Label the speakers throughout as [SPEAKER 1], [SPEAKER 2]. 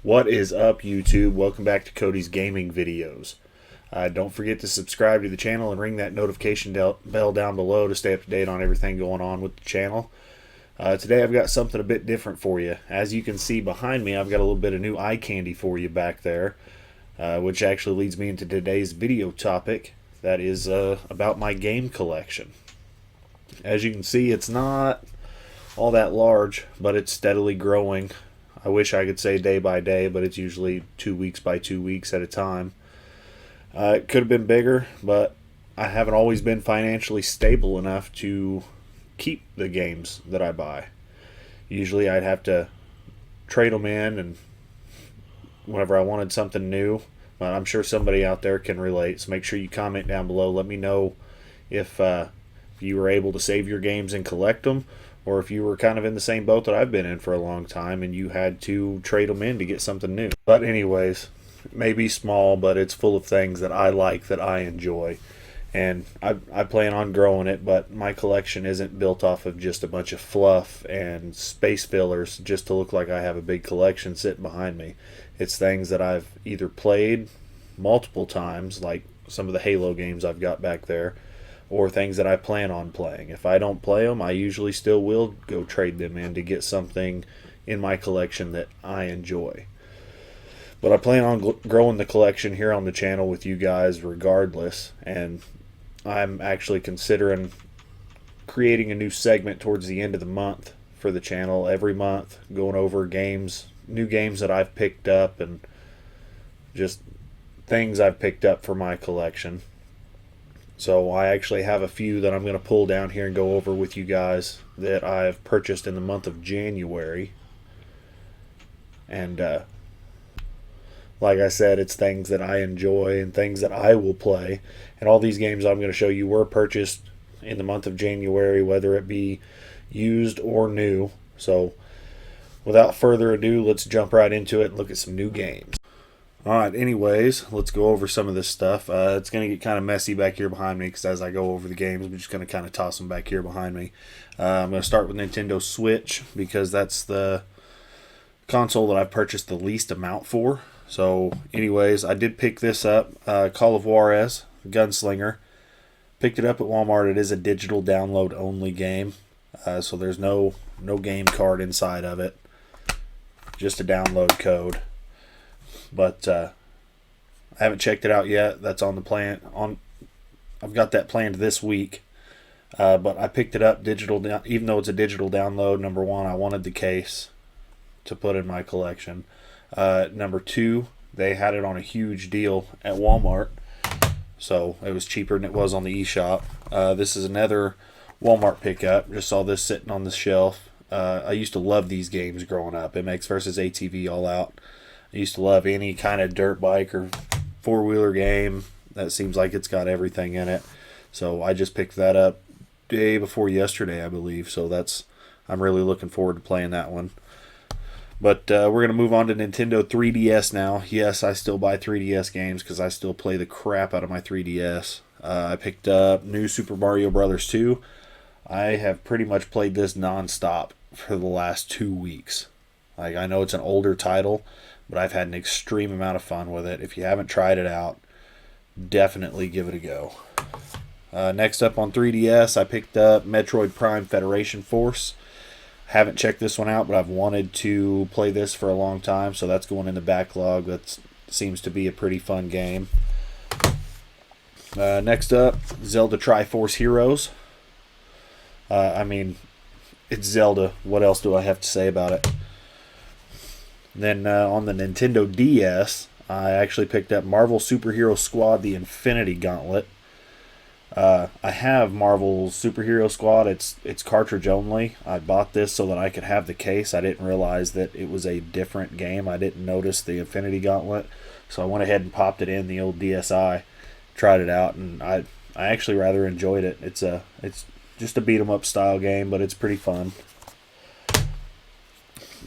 [SPEAKER 1] What is up, YouTube? Welcome back to Cody's Gaming Videos. Don't forget to subscribe to the channel and ring that notification bell down below to stay up to date on everything going on with the channel. Today I've got something a bit different for you. As you can see behind me, I've got a little bit of new eye candy for you back there, which actually leads me into today's video topic. That is about my game collection. As you can see, it's not all that large, but it's steadily growing. I wish I could say day by day, but it's usually 2 weeks by 2 weeks at a time. It could have been bigger, but I haven't always been financially stable enough to keep the games that I buy. Usually I'd have to trade them in and whenever I wanted something new. But I'm sure somebody out there can relate, so make sure you comment down below. Let me know if you were able to save your games and collect them, or if you were kind of in the same boat that I've been in for a long time and you had to trade them in to get something new. But anyways, it may be small, but it's full of things that I like, that I enjoy. And I plan on growing it, but my collection isn't built off of just a bunch of fluff and space fillers just to look like I have a big collection sitting behind me. It's things that I've either played multiple times, like some of the Halo games I've got back there, or things that I plan on playing. If I don't play them, I usually still will go trade them in to get something in my collection that I enjoy. But I plan on growing the collection here on the channel with you guys regardless, and I'm actually considering creating a new segment towards the end of the month for the channel every month, going over games, new games that I've picked up, and just things I've picked up for my collection. So I actually have a few that I'm going to pull down here and go over with you guys that I've purchased in the month of January. And like I said, it's things that I enjoy and things that I will play. And all these games I'm going to show you were purchased in the month of January, whether it be used or new. So without further ado, let's jump right into it and look at some new games. Alright, anyways, let's go over some of this stuff. It's going to get kind of messy back here behind me because as I go over the games, I'm just going to kind of toss them back here behind me. I'm going to start with Nintendo Switch because that's the console that I've purchased the least amount for. So, anyways, I did pick this up, Call of Juarez, Gunslinger. Picked it up at Walmart. It is a digital download only game, so there's no game card inside of it, just a download code. But I haven't checked it out yet. That's on the plan. I've got that planned this week. But I picked it up digital, even though it's a digital download. Number one, I wanted the case to put in my collection. Number two, they had it on a huge deal at Walmart, so it was cheaper than it was on the eShop. This is another Walmart pickup. Just saw this sitting on the shelf. I used to love these games growing up. MX versus ATV All Out. I used to love any kind of dirt bike or four-wheeler game. That seems like it's got everything in it. So I just picked that up day before yesterday, I believe. So I'm really looking forward to playing that one. But we're going to move on to Nintendo 3DS now. Yes, I still buy 3DS games because I still play the crap out of my 3DS. I picked up New Super Mario Bros. 2. I have pretty much played this non-stop for the last 2 weeks. Like, I know it's an older title, but I've had an extreme amount of fun with it. If you haven't tried it out, definitely give it a go. Next up on 3DS, I picked up Metroid Prime Federation Force. Haven't checked this one out, but I've wanted to play this for a long time, so that's going in the backlog. That seems to be a pretty fun game. Next up, Zelda Triforce Heroes. I mean, it's Zelda. What else do I have to say about it? Then on the Nintendo DS, I actually picked up Marvel Superhero Squad, the Infinity Gauntlet. I have Marvel Superhero Squad. It's cartridge only. I bought this so that I could have the case. I didn't realize that it was a different game. I didn't notice the Infinity Gauntlet, so I went ahead and popped it in the old DSi, tried it out, and I actually rather enjoyed it. It's just a beat 'em up style game, but it's pretty fun.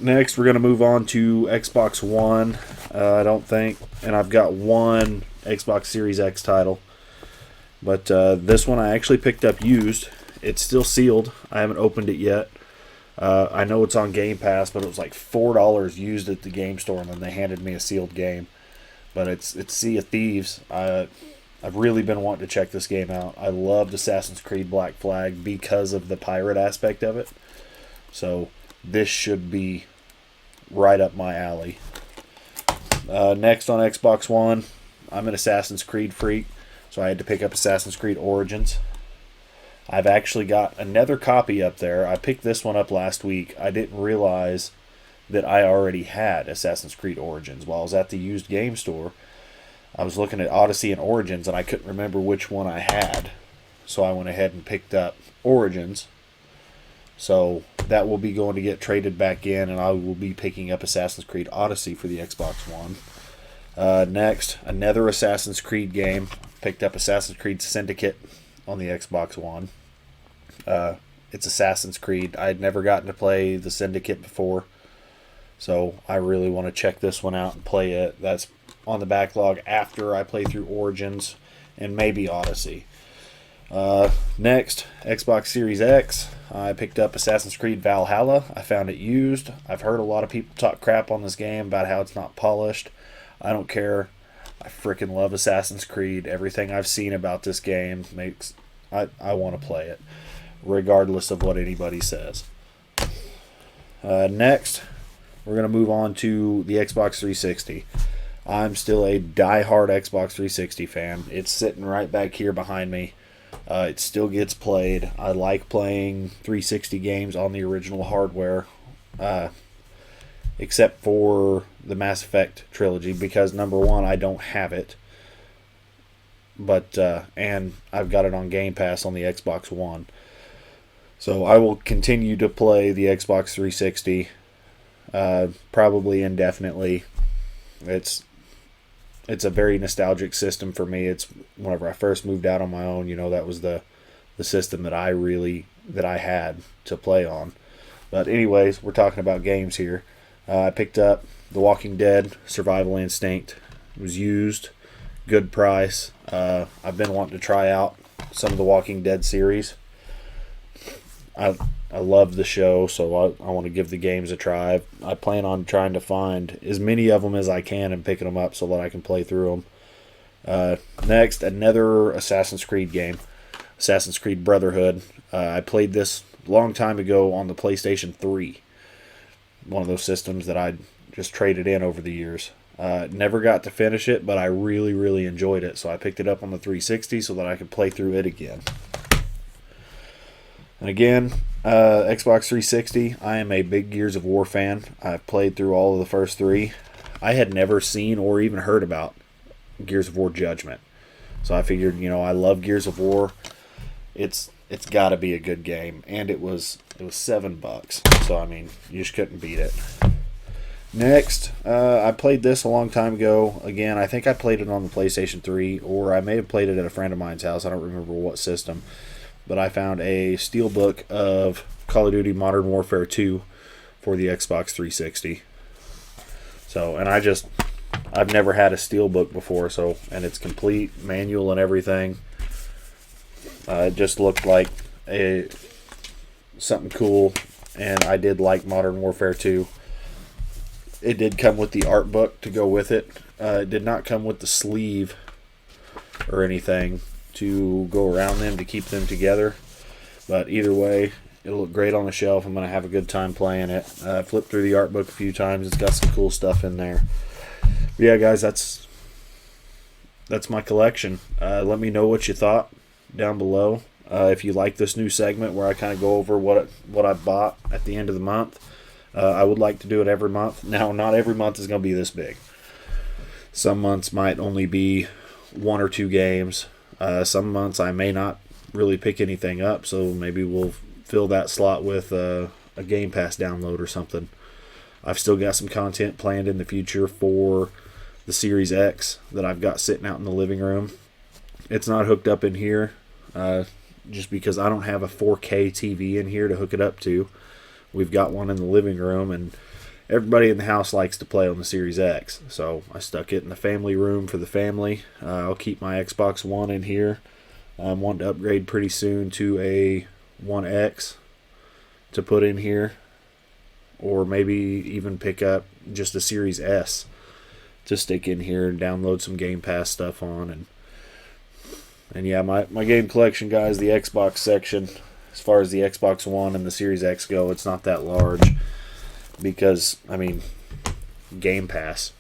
[SPEAKER 1] Next, we're going to move on to Xbox One. I don't think, and I've got one Xbox Series X title. But this one I actually picked up used. It's still sealed. I haven't opened it yet. I know it's on Game Pass, but it was like $4 used at the game store, and then they handed me a sealed game. But it's Sea of Thieves. I've really been wanting to check this game out. I loved Assassin's Creed Black Flag because of the pirate aspect of it. So this should be right up my alley. Next on Xbox One, I'm an Assassin's Creed freak, so I had to pick up Assassin's Creed Origins. I've actually got another copy up there. I picked this one up last week. I didn't realize that I already had Assassin's Creed Origins. While I was at the used game store, I was looking at Odyssey and Origins, and I couldn't remember which one I had. So I went ahead and picked up Origins. So that will be going to get traded back in, and I will be picking up Assassin's Creed Odyssey for the Xbox One. Next, another Assassin's Creed game. Picked up Assassin's Creed Syndicate on the Xbox One. It's Assassin's Creed. I had never gotten to play the Syndicate before, so I really want to check this one out and play it. That's on the backlog after I play through Origins and maybe Odyssey. Next, Xbox Series X. I picked up Assassin's Creed Valhalla. I found it used. I've heard a lot of people talk crap on this game about how it's not polished. I don't care. I freaking love Assassin's Creed. Everything I've seen about this game makes I want to play it, regardless of what anybody says. Next, we're going to move on to the Xbox 360. I'm still a die-hard Xbox 360 fan. It's sitting right back here behind me. It still gets played. I like playing 360 games on the original hardware, except for the Mass Effect trilogy, because number one, I don't have it. But and I've got it on Game Pass on the Xbox One. So I will continue to play the Xbox 360, probably indefinitely. It's a very nostalgic system for me. It's whenever I first moved out on my own, that was the system that I had to play on. But anyways, we're talking about games here. I picked up The Walking Dead Survival Instinct. It was used, good price. I've been wanting to try out some of the Walking Dead series. I love the show, so I want to give the games a try. I plan on trying to find as many of them as I can and picking them up so that I can play through them. Next, another Assassin's Creed game, Assassin's Creed Brotherhood. I played this a long time ago on the PlayStation 3, one of those systems that I just traded in over the years. Never got to finish it, but I really, really enjoyed it, so I picked it up on the 360 so that I could play through it again. And again, Xbox 360, I am a big Gears of War fan. I've played through all of the first three. I had never seen or even heard about Gears of War Judgment. So I figured, I love Gears of War. It's got to be a good game. And it was $7. So, you just couldn't beat it. Next, I played this a long time ago. Again, I think I played it on the PlayStation 3, or I may have played it at a friend of mine's house. I don't remember what system. But I found a steelbook of Call of Duty Modern Warfare 2 for the Xbox 360. So, and I've never had a steelbook before, and it's complete, manual and everything. It just looked like something cool, and I did like Modern Warfare 2. It did come with the art book to go with it. It did not come with the sleeve or anything to go around them to keep them together, but either way, it'll look great on the shelf. I'm going to have a good time playing it. I flipped through the art book a few times. It's got some cool stuff in there. But yeah, guys, that's my collection. Let me know what you thought down below. If you like this new segment where I kind of go over what I bought at the end of the month, I would like to do it every month. Now, not every month is going to be this big. Some months might only be 1 or 2 games. Some months I may not really pick anything up, so maybe we'll fill that slot with a Game Pass download or something. I've still got some content planned in the future for the Series X that I've got sitting out in the living room. It's not hooked up in here just because I don't have a 4K TV in here to hook it up to. We've got one in the living room, and everybody in the house likes to play on the Series X, so I stuck it in the family room for the family. I'll keep my Xbox One in here. I'm wanting to upgrade pretty soon to a One X to put in here. or maybe even pick up just a Series S to stick in here and download some Game Pass stuff on. And yeah, my game collection, guys, the Xbox section, as far as the Xbox One and the Series X go, it's not that large because, I mean, Game Pass.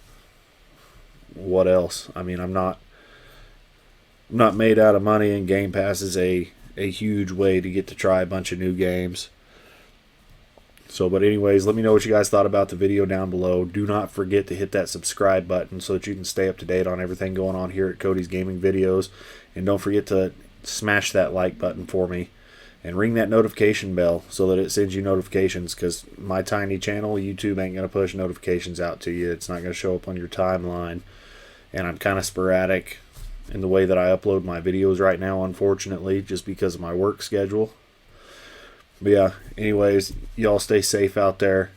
[SPEAKER 1] What else? I mean, I'm not made out of money, and Game Pass is a huge way to get to try a bunch of new games. So, but anyways, let me know what you guys thought about the video down below. Do not forget to hit that subscribe button so that you can stay up to date on everything going on here at Cody's Gaming Videos. And don't forget to smash that like button for me and ring that notification bell so that it sends you notifications, because my tiny channel, YouTube ain't going to push notifications out to you. It's not going to show up on your timeline. And I'm kind of sporadic in the way that I upload my videos right now, unfortunately, just because of my work schedule. But yeah, anyways, y'all stay safe out there.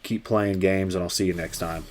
[SPEAKER 1] Keep playing games, and I'll see you next time.